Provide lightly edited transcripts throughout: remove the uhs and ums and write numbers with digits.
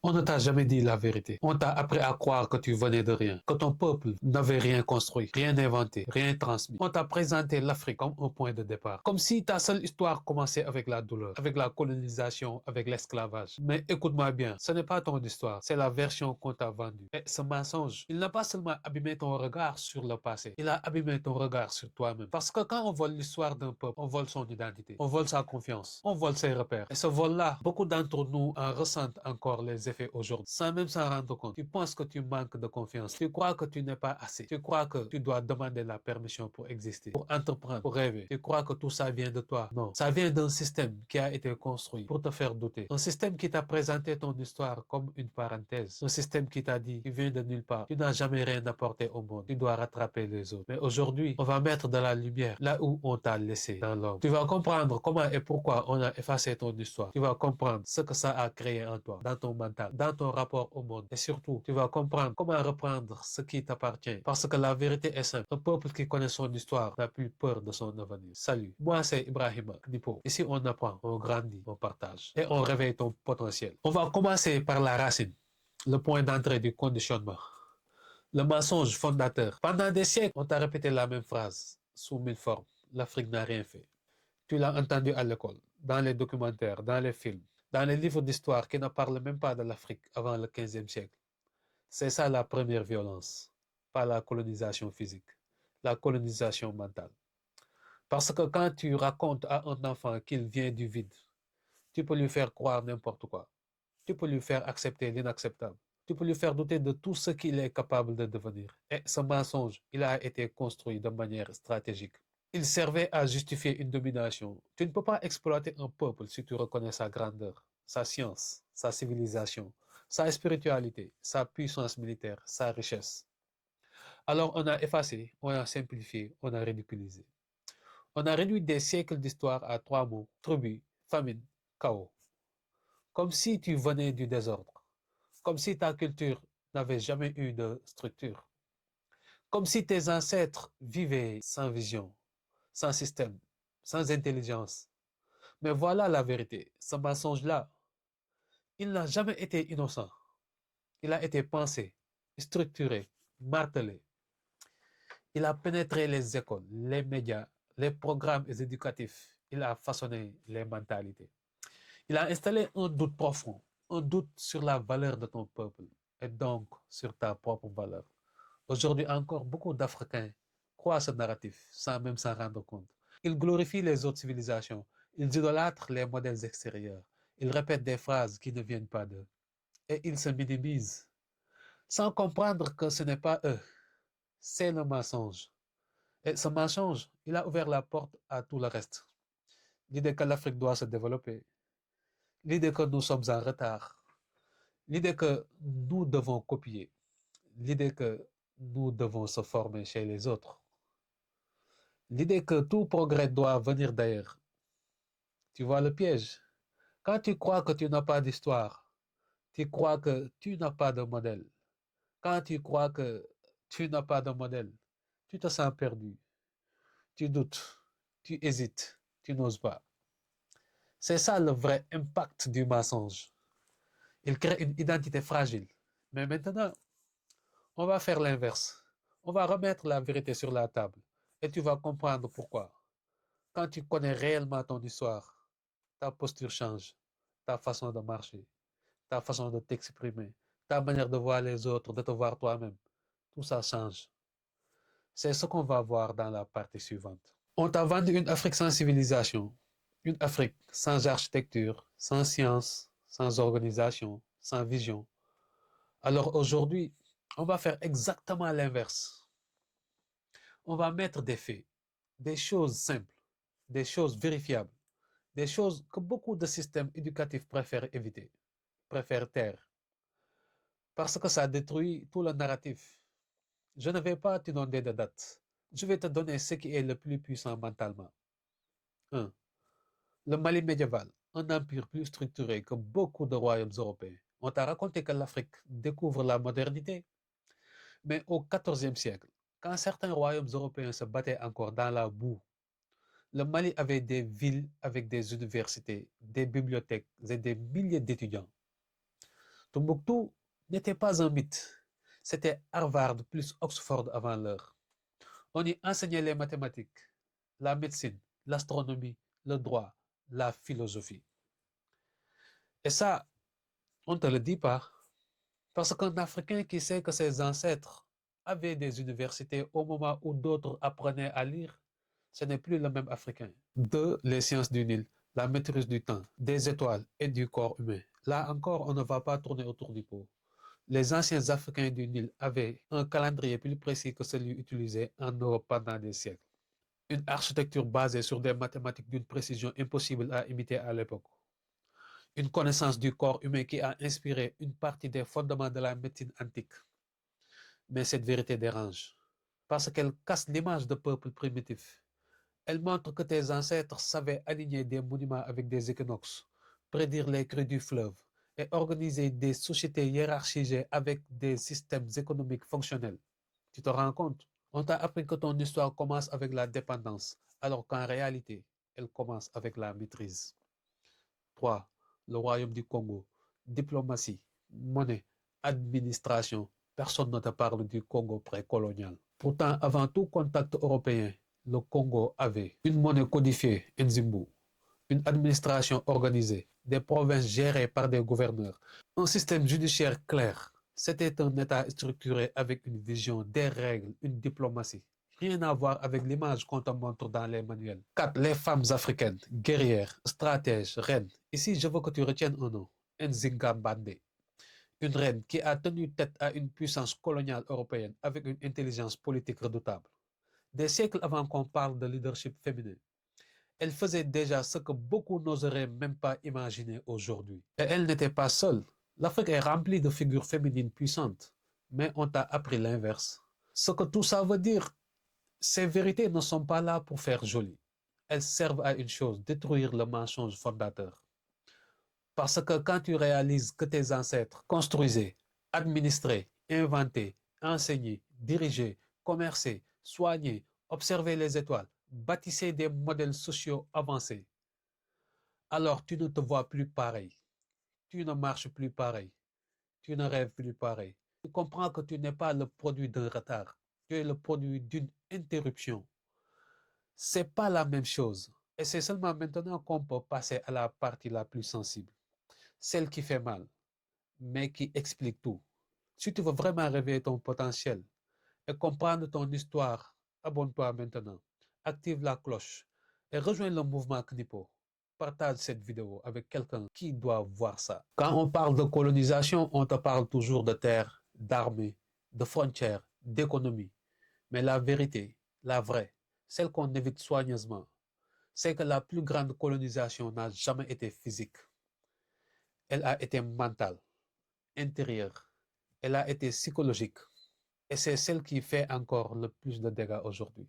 On ne t'a jamais dit la vérité. On t'a appris à croire que tu venais de rien, que ton peuple n'avait rien construit, rien inventé, rien transmis. On t'a présenté l'Afrique comme un point de départ, comme si ta seule histoire commençait avec la douleur, avec la colonisation, avec l'esclavage. Mais écoute-moi bien, ce n'est pas ton histoire, c'est la version qu'on t'a vendue. Et ce mensonge, il n'a pas seulement abîmé ton regard sur le passé, il a abîmé ton regard sur toi-même. Parce que quand on vole l'histoire d'un peuple, on vole son identité, on vole sa confiance, on vole ses repères. Et ce vol-là, beaucoup d'entre nous en ressentent encore les effets aujourd'hui, sans même s'en rendre compte. Tu penses que tu manques de confiance, tu crois que tu n'es pas assez, tu crois que tu dois demander la permission pour exister, pour entreprendre, pour rêver. Tu crois que tout ça vient de toi. Non, ça vient d'un système qui a été construit pour te faire douter. Un système qui t'a présenté ton histoire comme une parenthèse. Un système qui t'a dit, tu viens de nulle part, tu n'as jamais rien apporté au monde, tu dois rattraper les autres. Mais aujourd'hui, on va mettre de la lumière là où on t'a laissé, dans l'ombre. Tu vas comprendre comment et pourquoi on a effacé ton histoire. Tu vas comprendre ce que ça a créé en toi, dans ton mental, dans ton rapport au monde. Et surtout, tu vas comprendre comment reprendre ce qui t'appartient. Parce que la vérité est simple. Un peuple qui connaît son histoire n'a plus peur de son avenir. Salut, moi c'est Ibrahima Knipo. Ici on apprend, on grandit, on partage et on réveille ton potentiel. On va commencer par la racine, le point d'entrée du conditionnement. Le mensonge fondateur. Pendant des siècles, on t'a répété la même phrase, sous mille formes. L'Afrique n'a rien fait. Tu l'as entendu à l'école, dans les documentaires, dans les films, dans les livres d'histoire qui ne parlent même pas de l'Afrique avant le 15e siècle. C'est ça la première violence, pas la colonisation physique, la colonisation mentale. Parce que quand tu racontes à un enfant qu'il vient du vide, tu peux lui faire croire n'importe quoi. Tu peux lui faire accepter l'inacceptable. Tu peux lui faire douter de tout ce qu'il est capable de devenir. Et ce mensonge, il a été construit de manière stratégique. Il servait à justifier une domination. Tu ne peux pas exploiter un peuple si tu reconnais sa grandeur, sa science, sa civilisation, sa spiritualité, sa puissance militaire, sa richesse. Alors on a effacé, on a simplifié, on a ridiculisé. On a réduit des siècles d'histoire à trois mots: tribu, famine, chaos. Comme si tu venais du désordre. Comme si ta culture n'avait jamais eu de structure. Comme si tes ancêtres vivaient sans vision, sans système, sans intelligence. Mais voilà la vérité. Ce mensonge-là, il n'a jamais été innocent. Il a été pensé, structuré, martelé. Il a pénétré les écoles, les médias, les programmes éducatifs. Il a façonné les mentalités. Il a installé un doute profond, un doute sur la valeur de ton peuple et donc sur ta propre valeur. Aujourd'hui encore, beaucoup d'Africains croient ce narratif sans même s'en rendre compte. Ils glorifient les autres civilisations, ils idolâtrent les modèles extérieurs, ils répètent des phrases qui ne viennent pas d'eux et ils se minimisent sans comprendre que ce n'est pas eux, c'est le mensonge. Et ce mensonge, il a ouvert la porte à tout le reste. L'idée que l'Afrique doit se développer, l'idée que nous sommes en retard, l'idée que nous devons copier, l'idée que nous devons se former chez les autres, l'idée que tout progrès doit venir d'ailleurs. Tu vois le piège? Quand tu crois que tu n'as pas d'histoire, tu crois que tu n'as pas de modèle. Quand tu crois que tu n'as pas de modèle, tu te sens perdu, tu doutes, tu hésites, tu n'oses pas. C'est ça le vrai impact du mensonge. Il crée une identité fragile. Mais maintenant, on va faire l'inverse. On va remettre la vérité sur la table et tu vas comprendre pourquoi. Quand tu connais réellement ton histoire, ta posture change, ta façon de marcher, ta façon de t'exprimer, ta manière de voir les autres, de te voir toi-même. Tout ça change. C'est ce qu'on va voir dans la partie suivante. On t'a vendu une Afrique sans civilisation, une Afrique sans architecture, sans science, sans organisation, sans vision. Alors aujourd'hui, on va faire exactement l'inverse. On va mettre des faits, des choses simples, des choses vérifiables, des choses que beaucoup de systèmes éducatifs préfèrent éviter, préfèrent taire, parce que ça détruit tout le narratif. Je ne vais pas t'inonder de dates. Je vais te donner ce qui est le plus puissant mentalement. 1. Le Mali médiéval, un empire plus structuré que beaucoup de royaumes européens. On t'a raconté que l'Afrique découvre la modernité, mais au XIVe siècle, quand certains royaumes européens se battaient encore dans la boue, le Mali avait des villes avec des universités, des bibliothèques et des milliers d'étudiants. Tombouctou n'était pas un mythe. C'était Harvard plus Oxford avant l'heure. On y enseignait les mathématiques, la médecine, l'astronomie, le droit, la philosophie. Et ça, on ne te le dit pas. Parce qu'un Africain qui sait que ses ancêtres avaient des universités au moment où d'autres apprenaient à lire, ce n'est plus le même Africain. Deux, les sciences du Nil, la maîtrise du temps, des étoiles et du corps humain. Là encore, on ne va pas tourner autour du pot. Les anciens Africains du Nil avaient un calendrier plus précis que celui utilisé en Europe pendant des siècles. Une architecture basée sur des mathématiques d'une précision impossible à imiter à l'époque. Une connaissance du corps humain qui a inspiré une partie des fondements de la médecine antique. Mais cette vérité dérange, parce qu'elle casse l'image de peuple primitif. Elle montre que tes ancêtres savaient aligner des monuments avec des équinoxes, prédire les crues du fleuve et organiser des sociétés hiérarchisées avec des systèmes économiques fonctionnels. Tu te rends compte? On t'a appris que ton histoire commence avec la dépendance, alors qu'en réalité, elle commence avec la maîtrise. 3. Le royaume du Congo. Diplomatie, monnaie, administration. Personne ne te parle du Congo précolonial. Pourtant, avant tout contact européen, le Congo avait une monnaie codifiée, Nzimbu, une administration organisée, des provinces gérées par des gouverneurs, un système judiciaire clair. C'était un État structuré avec une vision, des règles, une diplomatie. Rien à voir avec l'image qu'on te montre dans les manuels. 4. Les femmes africaines, guerrières, stratèges, reines. Ici, je veux que tu retiennes un nom, Nzinga Bande. Une reine qui a tenu tête à une puissance coloniale européenne avec une intelligence politique redoutable. Des siècles avant qu'on parle de leadership féminin, elle faisait déjà ce que beaucoup n'oseraient même pas imaginer aujourd'hui. Et elle n'était pas seule. L'Afrique est remplie de figures féminines puissantes, mais on t'a appris l'inverse. Ce que tout ça veut dire, ces vérités ne sont pas là pour faire joli. Elles servent à une chose, détruire le mensonge fondateur. Parce que quand tu réalises que tes ancêtres construisaient, administraient, inventaient, enseignaient, dirigeaient, commerçaient, soignaient, observaient les étoiles, bâtissaient des modèles sociaux avancés, alors tu ne te vois plus pareil. Tu ne marches plus pareil. Tu ne rêves plus pareil. Tu comprends que tu n'es pas le produit d'un retard. Tu es le produit d'une interruption. C'est pas la même chose. Et c'est seulement maintenant qu'on peut passer à la partie la plus sensible. Celle qui fait mal, mais qui explique tout. Si tu veux vraiment réveiller ton potentiel et comprendre ton histoire, abonne-toi maintenant. Active la cloche et rejoins le mouvement Knipo. Partage cette vidéo avec quelqu'un qui doit voir ça. Quand on parle de colonisation, on te parle toujours de terre, d'armée, de frontières, d'économie. Mais la vérité, la vraie, celle qu'on évite soigneusement, c'est que la plus grande colonisation n'a jamais été physique. Elle a été mentale, intérieure. Elle a été psychologique. Et c'est celle qui fait encore le plus de dégâts aujourd'hui.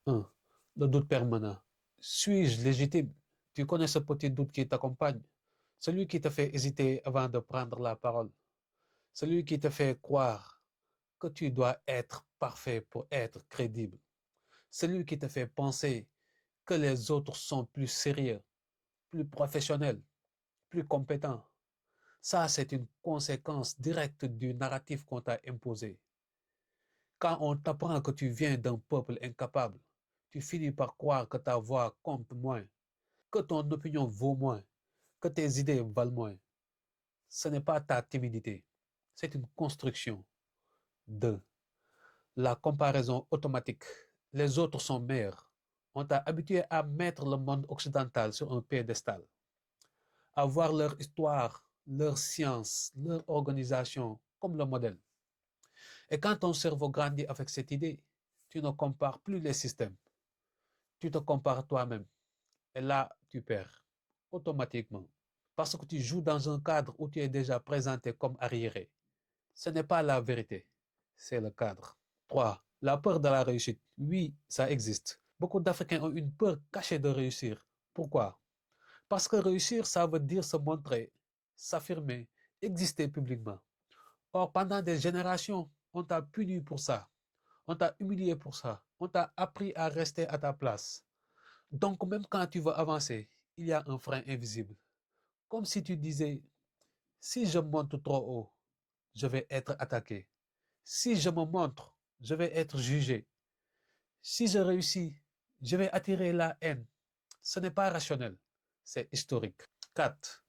1. Le doute permanent. Suis-je légitime? Tu connais ce petit doute qui t'accompagne, celui qui te fait hésiter avant de prendre la parole, celui qui te fait croire que tu dois être parfait pour être crédible, celui qui te fait penser que les autres sont plus sérieux, plus professionnels, plus compétents. Ça, c'est une conséquence directe du narratif qu'on t'a imposé. Quand on t'apprend que tu viens d'un peuple incapable, tu finis par croire que ta voix compte moins, que ton opinion vaut moins, que tes idées valent moins. Ce n'est pas ta timidité, c'est une construction. 2. La comparaison automatique. Les autres sont meilleurs. On t'a habitué à mettre le monde occidental sur un piédestal, à voir leur histoire, leur science, leur organisation comme le modèle. Et quand ton cerveau grandit avec cette idée, tu ne compares plus les systèmes, tu te compares toi-même. Et là, tu perds automatiquement. Parce que tu joues dans un cadre où tu es déjà présenté comme arriéré. Ce n'est pas la vérité, c'est le cadre. 3. La peur de la réussite. Oui, ça existe. Beaucoup d'Africains ont une peur cachée de réussir. Pourquoi? Parce que réussir, ça veut dire se montrer, s'affirmer, exister publiquement. Or, pendant des générations, on t'a puni pour ça. On t'a humilié pour ça. On t'a appris à rester à ta place. Donc, même quand tu veux avancer, il y a un frein invisible. Comme si tu disais, Si je monte trop haut, je vais être attaqué. Si je me montre, je vais être jugé. Si je réussis, je vais attirer la haine. Ce n'est pas rationnel, c'est historique. 4.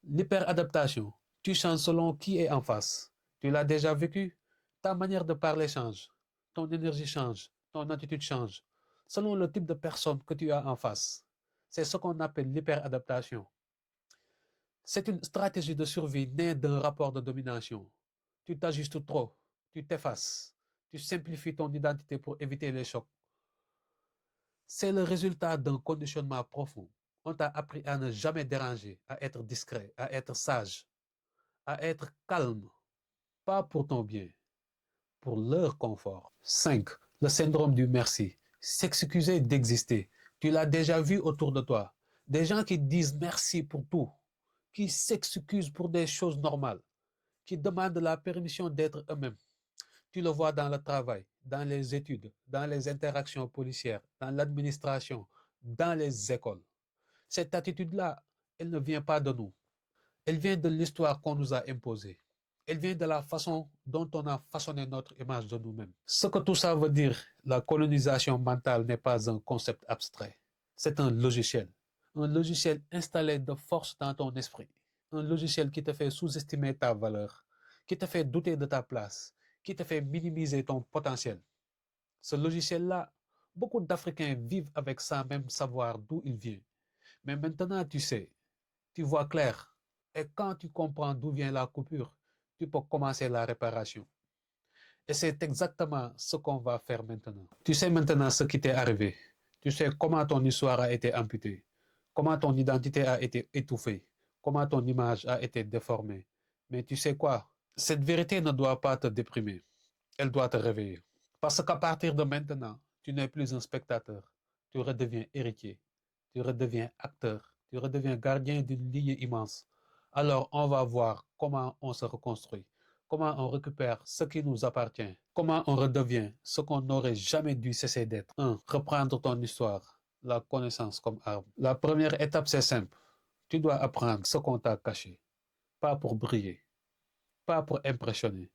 L'hyperadaptation. Tu changes selon qui est en face. Tu l'as déjà vécu. Ta manière de parler change. Ton énergie change. Ton attitude change. Selon le type de personne que tu as en face. C'est ce qu'on appelle l'hyperadaptation. C'est une stratégie de survie née d'un rapport de domination. Tu t'ajustes trop. Tu t'effaces. Tu simplifies ton identité pour éviter les chocs. C'est le résultat d'un conditionnement profond. On t'a appris à ne jamais déranger, à être discret, à être sage, à être calme, pas pour ton bien, pour leur confort. 5. Le syndrome du merci. S'excuser d'exister. Tu l'as déjà vu autour de toi. Des gens qui disent merci pour tout, qui s'excusent pour des choses normales, qui demandent la permission d'être eux-mêmes. Tu le vois dans le travail, dans les études, dans les interactions policières, dans l'administration, dans les écoles. Cette attitude-là, elle ne vient pas de nous. Elle vient de l'histoire qu'on nous a imposée. Elle vient de la façon dont on a façonné notre image de nous-mêmes. Ce que tout ça veut dire, la colonisation mentale n'est pas un concept abstrait. C'est un logiciel. Un logiciel installé de force dans ton esprit. Un logiciel qui te fait sous-estimer ta valeur, qui te fait douter de ta place, qui te fait minimiser ton potentiel. Ce logiciel-là, beaucoup d'Africains vivent avec sans même savoir d'où il vient. Mais maintenant, tu sais, tu vois clair. Et quand tu comprends d'où vient la coupure, tu peux commencer la réparation. Et c'est exactement ce qu'on va faire maintenant. Tu sais maintenant ce qui t'est arrivé. Tu sais comment ton histoire a été amputée, comment ton identité a été étouffée, comment ton image a été déformée. Mais tu sais quoi? Cette vérité ne doit pas te déprimer. Elle doit te réveiller. Parce qu'à partir de maintenant, tu n'es plus un spectateur. Tu redeviens héritier. Tu redeviens acteur. Tu redeviens gardien d'une ligne immense. Alors, on va voir comment on se reconstruit, comment on récupère ce qui nous appartient, comment on redevient ce qu'on n'aurait jamais dû cesser d'être. 1. Reprendre ton histoire, la connaissance comme arme. La première étape, c'est simple. Tu dois apprendre ce qu'on t'a caché, pas pour briller, pas pour impressionner,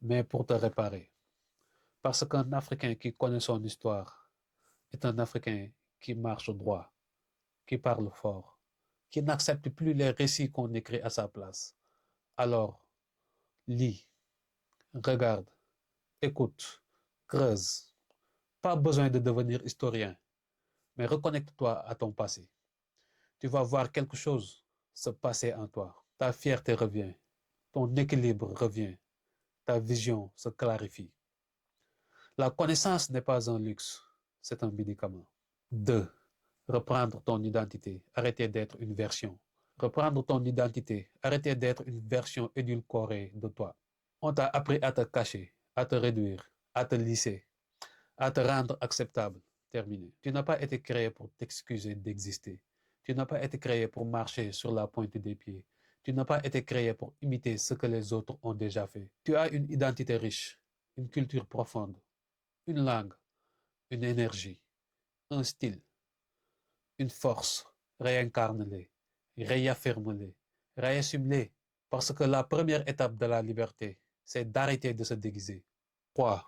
mais pour te réparer. Parce qu'un Africain qui connaît son histoire est un Africain qui marche droit, qui parle fort, qui n'accepte plus les récits qu'on écrit à sa place. Alors, lis, regarde, écoute, creuse. Pas besoin de devenir historien, mais reconnecte-toi à ton passé. Tu vas voir quelque chose se passer en toi. Ta fierté revient, ton équilibre revient, ta vision se clarifie. La connaissance n'est pas un luxe, c'est un médicament. 2. Reprendre ton identité, arrêter d'être une version. Reprendre ton identité, arrêter d'être une version édulcorée de toi. On t'a appris à te cacher, à te réduire, à te lisser, à te rendre acceptable. Terminé. Tu n'as pas été créé pour t'excuser d'exister. Tu n'as pas été créé pour marcher sur la pointe des pieds. Tu n'as pas été créé pour imiter ce que les autres ont déjà fait. Tu as une identité riche, une culture profonde, une langue, une énergie, un style, une force. Réincarne-les, réaffirme-les, réassume-les. Parce que la première étape de la liberté, c'est d'arrêter de se déguiser. 3.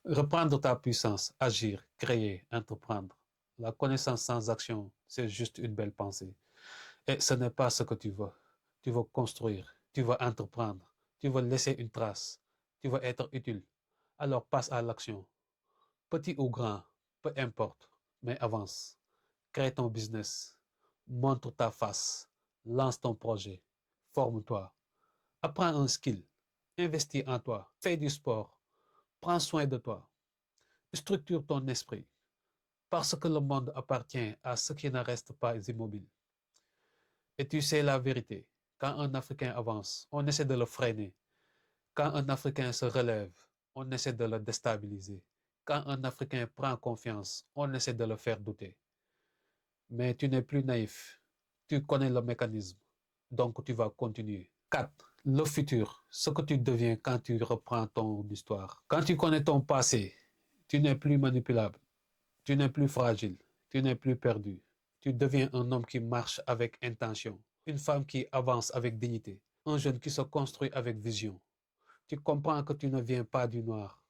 Reprendre ta puissance, agir, créer, entreprendre. La connaissance sans action, c'est juste une belle pensée. Et ce n'est pas ce que tu veux. Tu veux construire, tu veux entreprendre, tu veux laisser une trace, tu veux être utile. Alors passe à l'action. Petit ou grand, peu importe, mais avance. Crée ton business, montre ta face, lance ton projet, forme-toi, apprends un skill, investis en toi, fais du sport, prends soin de toi, structure ton esprit, parce que le monde appartient à ceux qui ne restent pas immobiles. Et tu sais la vérité, quand un Africain avance, on essaie de le freiner. Quand un Africain se relève, on essaie de le déstabiliser. Quand un Africain prend confiance, on essaie de le faire douter. Mais tu n'es plus naïf. Tu connais le mécanisme. Donc tu vas continuer. 4. Le futur. Ce que tu deviens quand tu reprends ton histoire. Quand tu connais ton passé, tu n'es plus manipulable. Tu n'es plus fragile. Tu n'es plus perdu. Tu deviens un homme qui marche avec intention. Une femme qui avance avec dignité. un jeune qui se construit avec vision. Tu comprends que tu ne viens pas du noir,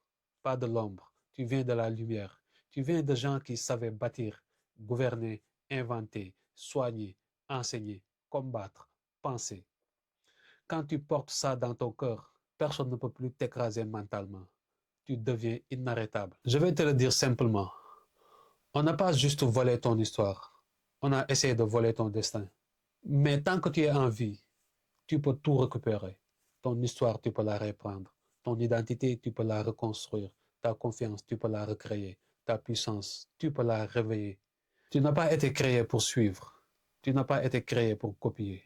pas de l'ombre, tu viens de la lumière. Tu viens de gens qui savaient bâtir, gouverner, inventer, soigner, enseigner, combattre, penser. Quand tu portes ça dans ton cœur, personne ne peut plus t'écraser mentalement. Tu deviens inarrêtable. Je vais te le dire simplement. On n'a pas juste volé ton histoire. On a essayé de voler ton destin. Mais tant que tu es en vie, tu peux tout récupérer. Ton histoire, tu peux la reprendre. Ton identité, tu peux la reconstruire. Ta confiance, tu peux la recréer. Ta puissance, tu peux la réveiller. Tu n'as pas été créé pour suivre. Tu n'as pas été créé pour copier.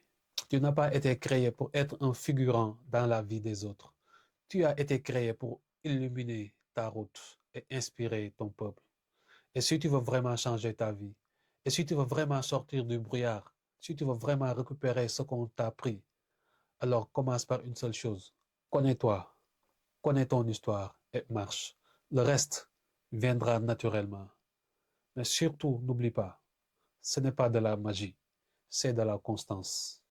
Tu n'as pas été créé pour être un figurant dans la vie des autres. Tu as été créé pour illuminer ta route et inspirer ton peuple. Et si tu veux vraiment changer ta vie, et si tu veux vraiment sortir du brouillard, si tu veux vraiment récupérer ce qu'on t'a pris, alors commence par une seule chose. Connais-toi, connais ton histoire et marche. Le reste viendra naturellement. Mais surtout, n'oublie pas, ce n'est pas de la magie, c'est de la constance.